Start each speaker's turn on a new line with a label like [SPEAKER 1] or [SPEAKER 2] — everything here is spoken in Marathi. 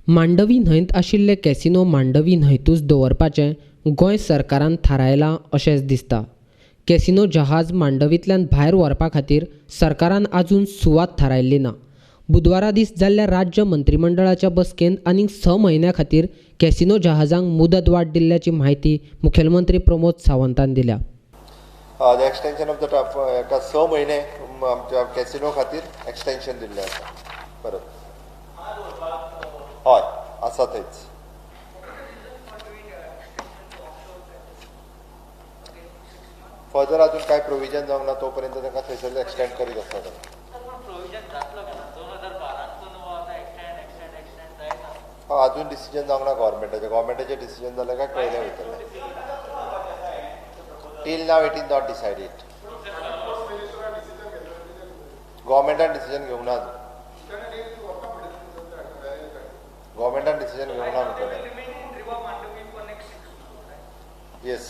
[SPEAKER 1] मांडवी न्हंयत आशिल्ले कॅसिनो मांडवी न्हंयतूच दवरपाचें गोंय सरकारान थारायलां अशेंच दिसता. कॅसिनो जहाज मांडवींतल्यान भायर व्हरपा खातीर सरकारान आजून सुवात थारायल्ली ना. बुधवारा दीस जाल्ल्या राज्य मंत्रिमंडळाच्या बसकेंत आनीक 6 म्हयन्यां खातीर कॅसिनो जहाजांक मुदत वाड दिल्ल्याची म्हायती मुखेलमंत्री प्रमोद सावंतान दिल्या.
[SPEAKER 2] द एक्सटेंशन ऑफ द एका 6 म्हयने आमच्या कॅसिनो खातीर एक्सटेंशन दिल्लें आसा. परत हय आसा थंयच. फर्दर अजून काय प्रोविजन जावंक ना तो पर्यंत तांकां थंयसर एक्सटेंड करीत आसता. अजून डिसिजन जावंक ना गव्हर्मेंटाचें डिसिजन जाल्यार काय कळयलें वयतलें. Till now it is not decided. गव्हर्मेंटान डिसिजन घेवंक ना अजून. गव्हर्मेंटान डिसिजन घेवंक ना म्हणटलें. येस.